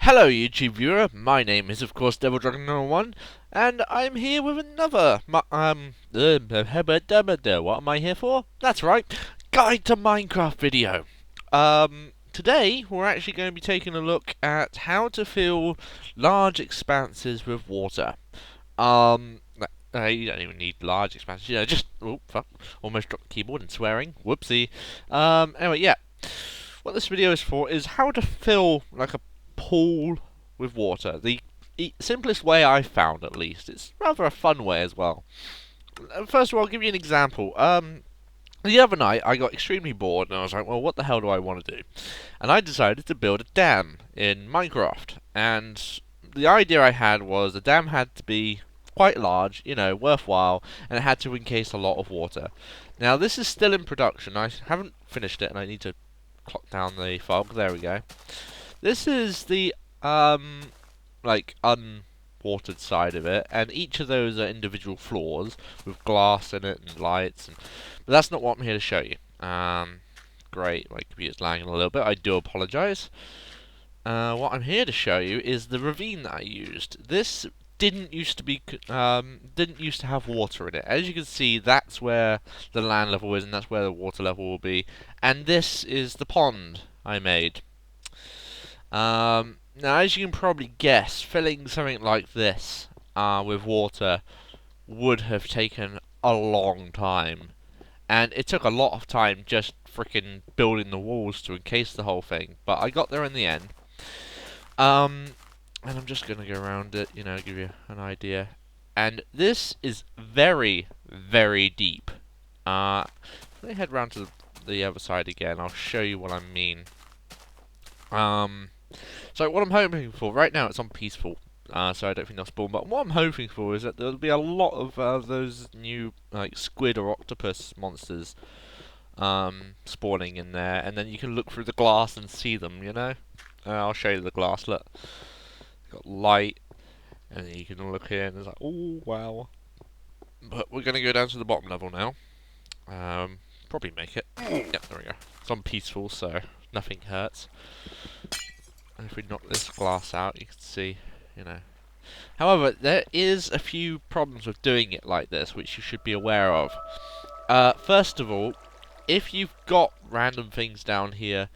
Hello YouTube viewer, my name is of course Devildragon 1 and I'm here with another what am I here for? That's right, Guide to Minecraft video. Today we're actually going to be taking a look at how to fill large expanses with water. You don't even need large expanses, just oh fuck, almost dropped the keyboard and swearing. Whoopsie. Anyway, yeah. What this video is for is how to fill like a pool with water. The simplest way I've found, at least. It's rather a fun way as well. First of all, I'll give you an example. The other night I got extremely bored and I was like, well, what the hell do I want to do? And I decided to build a dam in Minecraft. And the idea I had was the dam had to be quite large, worthwhile, and it had to encase a lot of water. Now, this is still in production. I haven't finished it and I need to clock down the fog. There we go. This is the unwatered side of it, and each of those are individual floors with glass in it and lights. But that's not what I'm here to show you. Great, my computer's lagging a little bit. I do apologise. What I'm here to show you is the ravine that I used. This didn't used to have water in it. As you can see, that's where the land level is, and that's where the water level will be. And this is the pond I made. Now, as you can probably guess, filling something like this with water would have taken a long time. And it took a lot of time just freaking building the walls to encase the whole thing. But I got there in the end. And I'm just going to go around it, give you an idea. And this is very, very deep. Let me head round to the other side again. I'll show you what I mean. So what I'm hoping for, right now it's on peaceful, so I don't think they'll spawn, but what I'm hoping for is that there'll be a lot of those new, squid or octopus monsters, spawning in there, and then you can look through the glass and see them, I'll show you the glass, look. Got light, and then you can look here, and it's like, oh, wow. But we're going to go down to the bottom level now. Probably make it. Yep, there we go. It's on peaceful, so nothing hurts. And if we knock this glass out, you can see, However, there is a few problems with doing it like this, which you should be aware of. First of all, if you've got random things down here,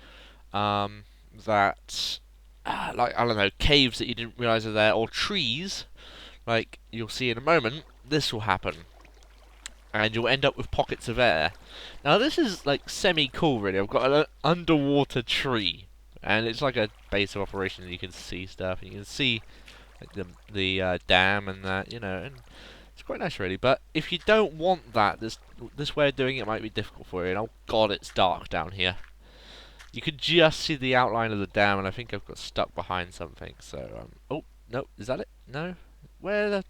that, like, I don't know, caves that you didn't realise are there, or trees, like you'll see in a moment, this will happen. And you'll end up with pockets of air. Now, this is, like, semi-cool, really. I've got an underwater tree. And it's like a base of operations. You can see stuff, and you can see like the dam and that, and it's quite nice, really. But if you don't want that, this way of doing it might be difficult for you. And oh god, it's dark down here. You can just see the outline of the dam, and I think I've got stuck behind something. So, oh no, is that it? No, where the?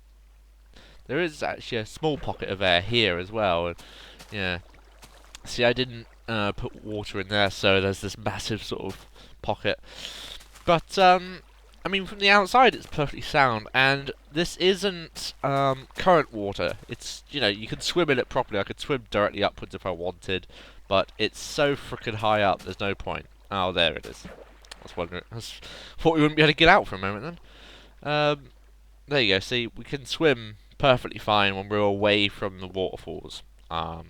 There is actually a small pocket of air here as well. And, yeah. See, I didn't put water in there, so there's this massive sort of pocket. But, I mean, from the outside it's perfectly sound, and this isn't current water. It's, you can swim in it properly. I could swim directly upwards if I wanted, but it's so frickin' high up, there's no point. Oh, there it is. I was wondering. Thought we wouldn't be able to get out for a moment then. There you go. See, we can swim perfectly fine when we're away from the waterfalls. But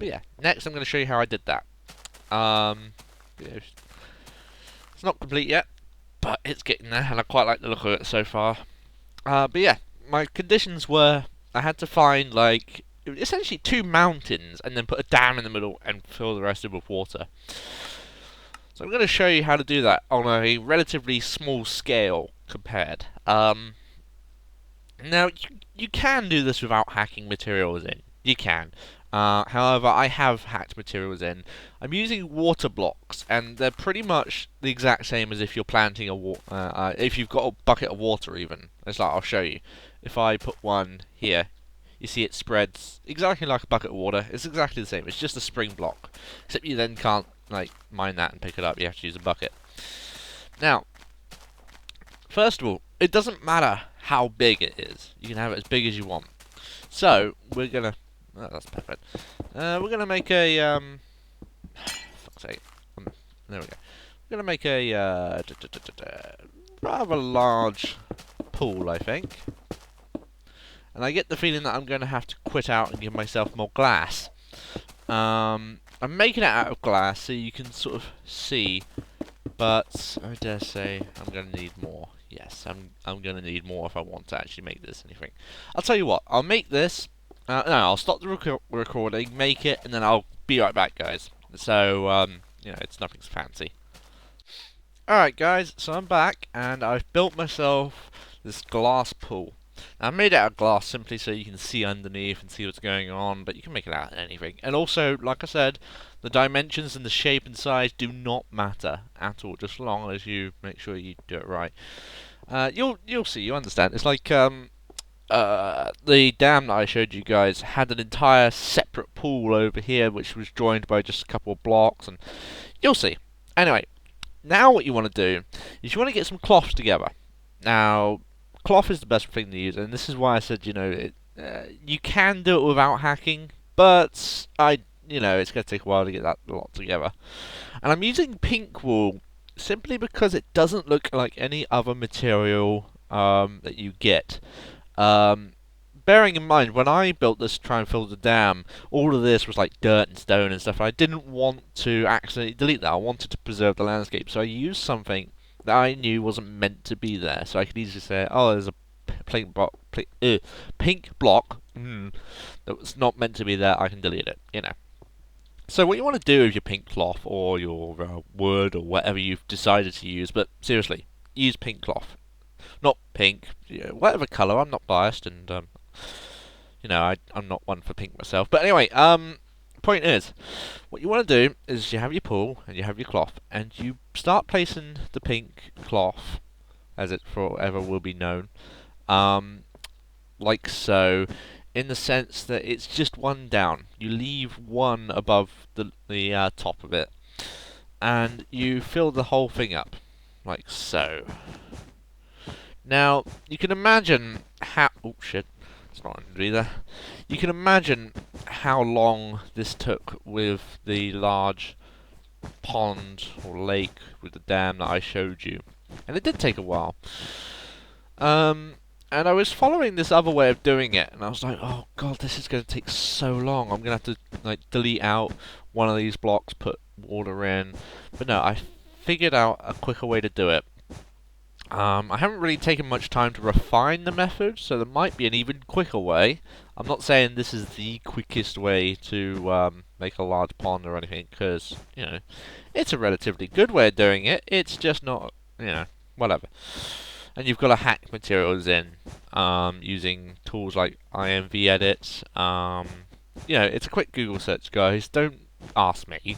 yeah, next I'm going to show you how I did that. It's not complete yet, but it's getting there, and I quite like the look of it so far. But yeah, my conditions were I had to find, like, essentially 2 mountains, and then put a dam in the middle and fill the rest of it with water. So I'm going to show you how to do that on a relatively small scale compared. Now, you can do this without hacking materials in. You can. However, I have hacked materials in. I'm using water blocks, and they're pretty much the exact same as if you're planting if you've got a bucket of water even. It's like, I'll show you. If I put one here, you see it spreads exactly like a bucket of water. It's exactly the same. It's just a spring block. Except you then can't, like, mine that and pick it up. You have to use a bucket. Now, first of all, it doesn't matter how big it is. You can have it as big as you want. So, we're gonna... Oh, that's perfect. We're gonna make a, fuck's sake. There we go. going to make a rather large pool, I think. And I get the feeling that I'm going to have to quit out and give myself more glass. I'm making it out of glass so you can sort of see, but I dare say I'm going to need more. Yes, I'm going to need more if I want to actually make this anything. I'll tell you what, I'll make this. No, I'll stop the recording, make it, and then I'll be right back, guys. So, you know, it's nothing fancy. Alright, guys, so I'm back, and I've built myself this glass pool. I made it out of glass simply so you can see underneath and see what's going on, but you can make it out of anything. And also, like I said, the dimensions and the shape and size do not matter at all, just as long as you make sure you do it right. You'll see, you understand. It's like the dam that I showed you guys had an entire separate pool over here, which was joined by just a couple of blocks, and you'll see. Anyway, now what you want to do is you want to get some cloth together. Now, cloth is the best thing to use, and this is why I said, you know, you can do it without hacking, but you know, it's going to take a while to get that lot together. And I'm using pink wool simply because it doesn't look like any other material that you get. Bearing in mind, when I built this to try and fill the dam, all of this was like dirt and stone and stuff. I didn't want to accidentally delete that. I wanted to preserve the landscape, so I used something that I knew wasn't meant to be there. So I could easily say, oh, there's a pink block that was not meant to be there. I can delete it, you know. So what you want to do with your pink cloth or your wood or whatever you've decided to use, but seriously, use pink cloth. Not pink, whatever colour. I'm not biased, and you know, I'm not one for pink myself. But anyway, point is, what you want to do is you have your pool and you have your cloth, and you start placing the pink cloth, as it forever will be known, like so, in the sense that it's just one down. You leave one above the top of it, and you fill the whole thing up, like so. Now, you can imagine how... Oh, shit. It's not under either. You can imagine how long this took with the large pond or lake with the dam that I showed you. And it did take a while. And I was following this other way of doing it, and I was like, oh god, this is going to take so long. I'm going to have to like delete out one of these blocks, put water in. But no, I figured out a quicker way to do it. I haven't really taken much time to refine the method, so there might be an even quicker way. I'm not saying this is the quickest way to make a large pond or anything, because, you know, it's a relatively good way of doing it. It's just not, you know, whatever. And you've got to hack materials in using tools like IMV edit. You know, it's a quick Google search, guys. Don't ask me.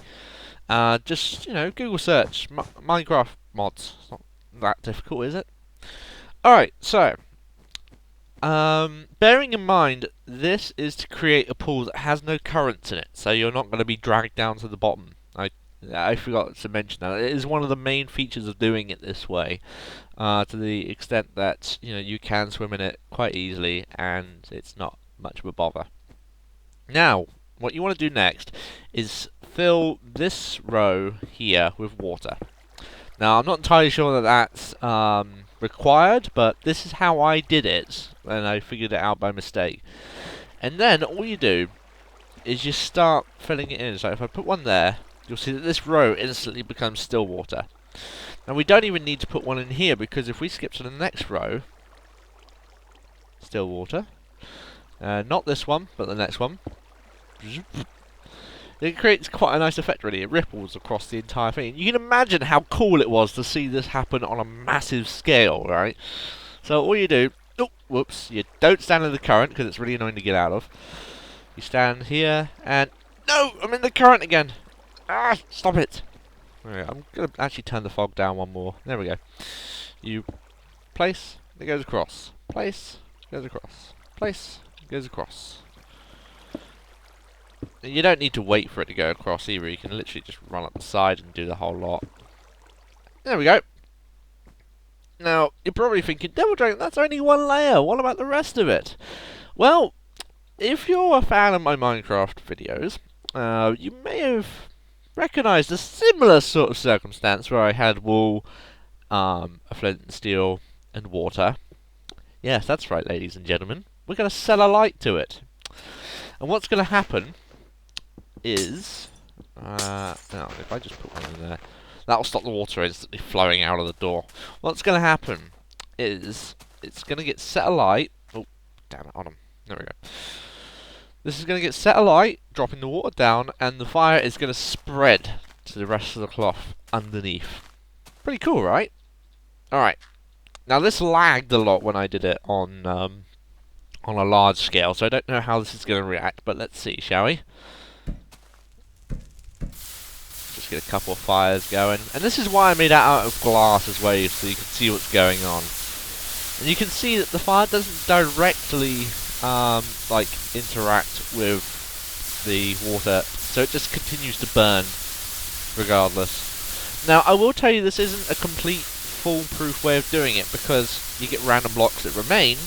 Just, you know, Google search Minecraft mods. It's not that difficult, is it? Alright, so bearing in mind this is to create a pool that has no currents in it, so you're not going to be dragged down to the bottom. I forgot to mention that. It is one of the main features of doing it this way, to the extent that, you know, you can swim in it quite easily and it's not much of a bother. Now, what you want to do next is fill this row here with water. Now, I'm not entirely sure that that's required, but this is how I did it, and I figured it out by mistake. And then, all you do is you start filling it in. So if I put one there, you'll see that this row instantly becomes still water. Now, we don't even need to put one in here, because if we skip to the next row, still water. Not this one, but the next one. It creates quite a nice effect, really. It ripples across the entire thing. You can imagine how cool it was to see this happen on a massive scale, right? So all you do... Oh, whoops. You don't stand in the current, because it's really annoying to get out of. You stand here, and... No! I'm in the current again! Ah! Stop it! Alright, I'm going to actually turn the fog down one more. There we go. You place, it goes across. Place, goes across. Place, goes across. You don't need to wait for it to go across either. You can literally just run up the side and do the whole lot. There we go. Now, you're probably thinking, Devildragon, that's only one layer. What about the rest of it? Well, if you're a fan of my Minecraft videos, you may have recognised a similar sort of circumstance where I had wool, a flint and steel, and water. Yes, that's right, ladies and gentlemen. We're going to sell a light to it. And what's going to happen is... now, if I just put one in there, that'll stop the water instantly flowing out of the door. What's going to happen is it's going to get set alight. Oh, damn it, hold on. There we go. This is going to get set alight, dropping the water down, and the fire is going to spread to the rest of the cloth underneath. Pretty cool, right? Alright. Now, this lagged a lot when I did it on a large scale, so I don't know how this is going to react, but let's see, shall we? Just get a couple of fires going. And this is why I made that out of glass as well, so you can see what's going on. And you can see that the fire doesn't directly like interact with the water, so it just continues to burn regardless. Now, I will tell you this isn't a complete foolproof way of doing it, because you get random blocks that remain,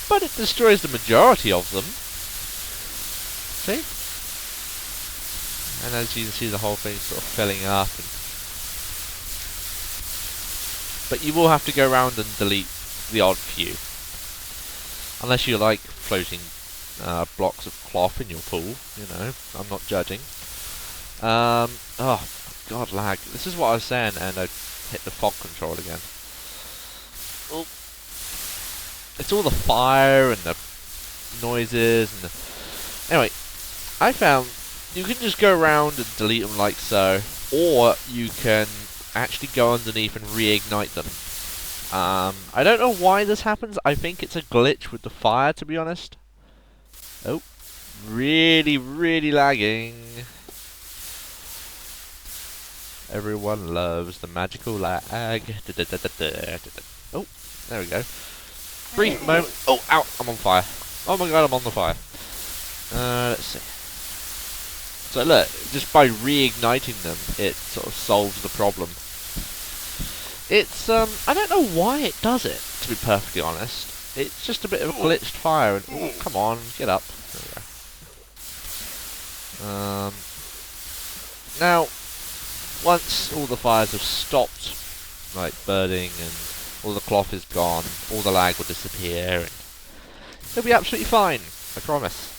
but it destroys the majority of them. See? And as you can see, the whole thing's sort of filling up. But you will have to go around and delete the odd few. Unless you like floating blocks of cloth in your pool, you know, I'm not judging. Oh, God, lag. This is what I was saying, and I hit the fog control again. Oh. It's all the fire and the noises and the... Anyway, I found you can just go around and delete them like so, or you can actually go underneath and reignite them. I don't know why this happens. I think it's a glitch with the fire, to be honest. Oh, really, really lagging. Everyone loves the magical lag. Oh, there we go. Brief moment. Oh, ow, I'm on fire. Oh my god, I'm on the fire. Let's see. So look, just by reigniting them, it sort of solves the problem. It's, I don't know why it does it, to be perfectly honest. It's just a bit of a glitched fire, and, oh, come on, get up. There we go. Now, once all the fires have stopped, like burning, and all the cloth is gone, all the lag will disappear, and it'll be absolutely fine, I promise.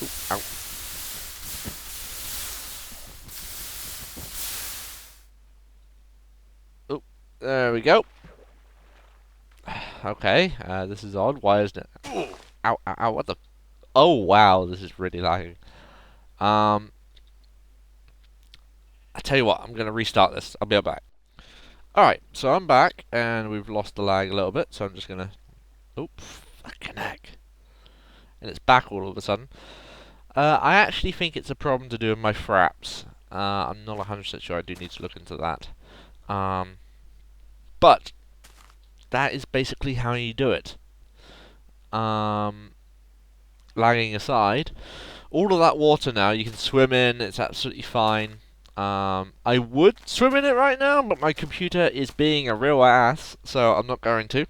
Ooh, ow. There we go. Okay, this is odd. Why isn't it? Ow, ow, ow, what the? Oh, wow, this is really lagging. I tell you what, I'm going to restart this. I'll be right back. Alright, so I'm back, and we've lost the lag a little bit, so I'm just going to... Oh, fucking heck. And it's back all of a sudden. I actually think it's a problem to do with my fraps. I'm not 100% sure. I do need to look into that. But that is basically how you do it. Lagging aside, all of that water now you can swim in. It's absolutely fine. I would swim in it right now, but my computer is being a real ass, so I'm not going to.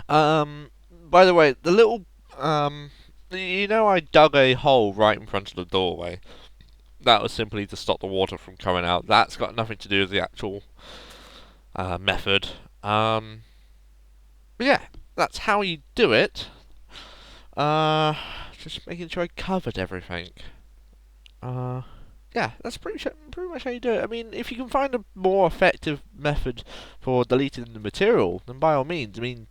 By the way, the little you know, I dug a hole right in front of the doorway. That was simply to stop the water from coming out. That's got nothing to do with the actual method. But yeah, that's how you do it. Just making sure I covered everything. Yeah, that's pretty much how you do it. I mean, if you can find a more effective method for deleting the material, then by all means. I mean,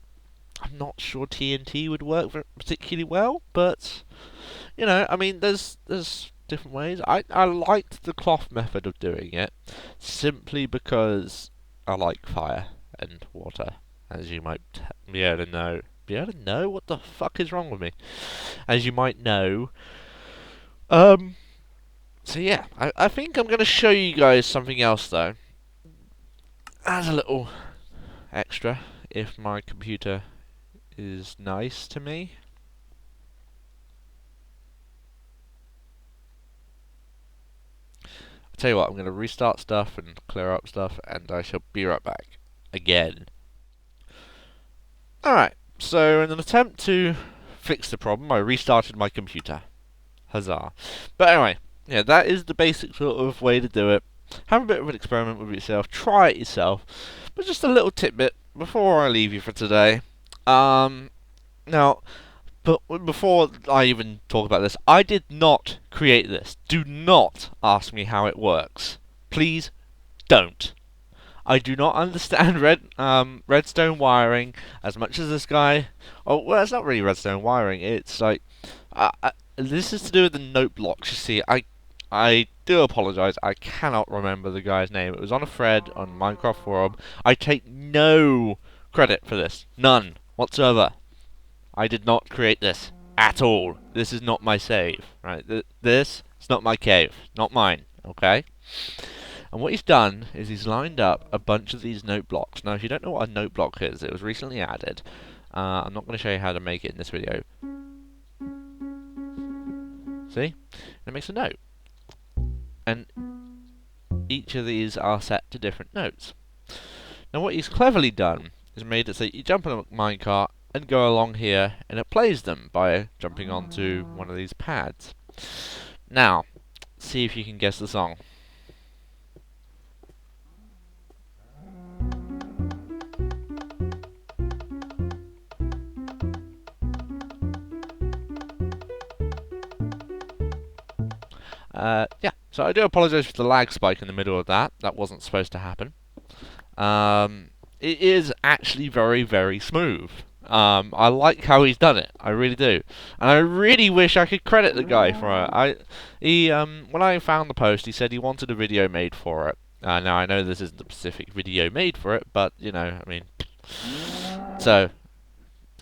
I'm not sure TNT would work particularly well, but you know, I mean, there's different ways. I liked the cloth method of doing it simply because I like fire and water, as you might be able to know. Be able to know? What the fuck is wrong with me? As you might know. So yeah, I think I'm going to show you guys something else though. As a little extra, if my computer is nice to me. I'll tell you what, I'm going to restart stuff and clear up stuff, and I shall be right back. Again. Alright, so in an attempt to fix the problem, I restarted my computer. Huzzah. But anyway, Yeah, that is the basic sort of way to do it. Have a bit of an experiment with yourself. Try it yourself. But just a little tidbit before I leave you for today. Now, but before I even talk about this, I did not create this. Do not ask me how it works. Please don't. I do not understand redstone wiring as much as this guy. Oh, well, it's not really redstone wiring. It's like this is to do with the note blocks. You see, I do apologise. I cannot remember the guy's name. It was on a thread on Minecraft forum. I take no credit for this, none whatsoever. I did not create this at all. This is not my save, right? This is not my cave, not mine. Okay. And what he's done is he's lined up a bunch of these note blocks. Now, if you don't know what a note block is, it was recently added. I'm not going to show you how to make it in this video. See? And it makes a note. And each of these are set to different notes. Now, what he's cleverly done is made it so you jump on a minecart and go along here, and it plays them by jumping onto one of these pads. Now, see if you can guess the song. Yeah, so I do apologise for the lag spike in the middle of that. That wasn't supposed to happen. It is actually very, very smooth. I like how he's done it. I really do, and I really wish I could credit the guy for it. When I found the post, he said he wanted a video made for it. Now I know this isn't a specific video made for it, but you know, I mean. So,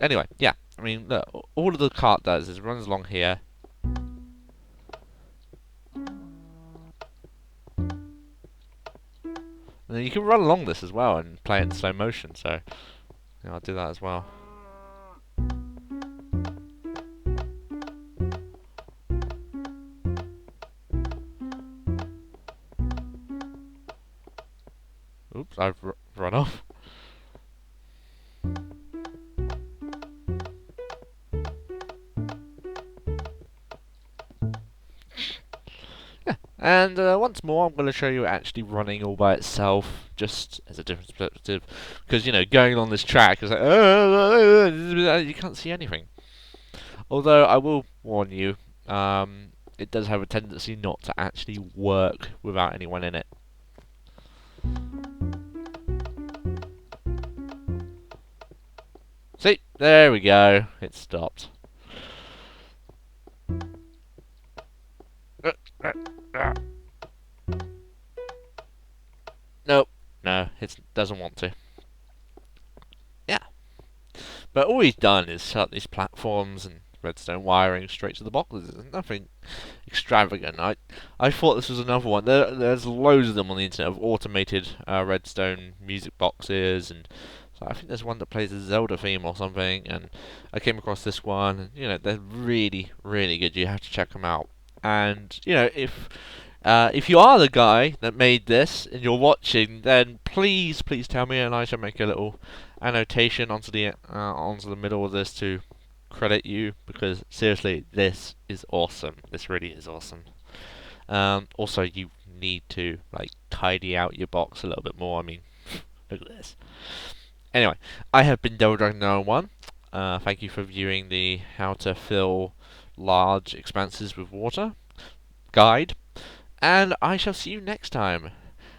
anyway, yeah. I mean, look, all of the cart does is runs along here. And then you can run along this as well and play it in slow motion, so yeah, I'll do that as well. Oops, I've run off. Yeah, and once more, I'm going to show you actually running all by itself, just as a different perspective, because you know, going along this track is like, you can't see anything. Although I will warn you, it does have a tendency not to actually work without anyone in it. See, there we go. It stopped. Nope. No, it doesn't want to. Yeah. But all he's done is shut these platforms and redstone wiring straight to the boxes. There's nothing extravagant. I thought this was another one. There's loads of them on the internet of automated redstone music boxes, and so I think there's one that plays a Zelda theme or something. And I came across this one, and you know, they're really, really good. You have to check them out. And you know, if you are the guy that made this and you're watching, then please tell me, and I shall make a little annotation onto the middle of this to credit you, because seriously, this is awesome. This really is awesome. Also, you need to like tidy out your box a little bit more. I mean, look at this. Anyway, I have been Devildragon 1. Thank you for viewing the how to fill large expanses with water guide, and I shall see you next time.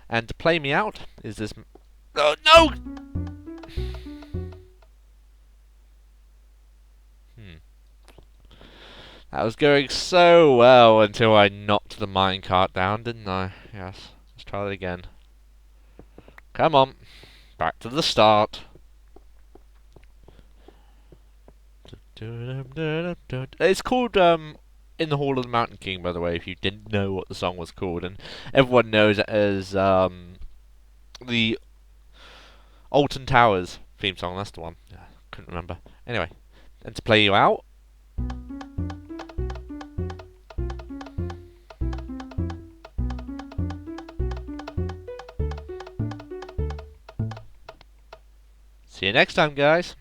And to play me out is this. Oh no! That was going so well until I knocked the minecart down, didn't I? Yes. Let's try that again. Come on. Back to the start. It's called In the Hall of the Mountain King, by the way, if you didn't know what the song was called. And everyone knows it as the Alton Towers theme song. That's the one. Yeah, couldn't remember. Anyway, and to play you out. See you next time, guys.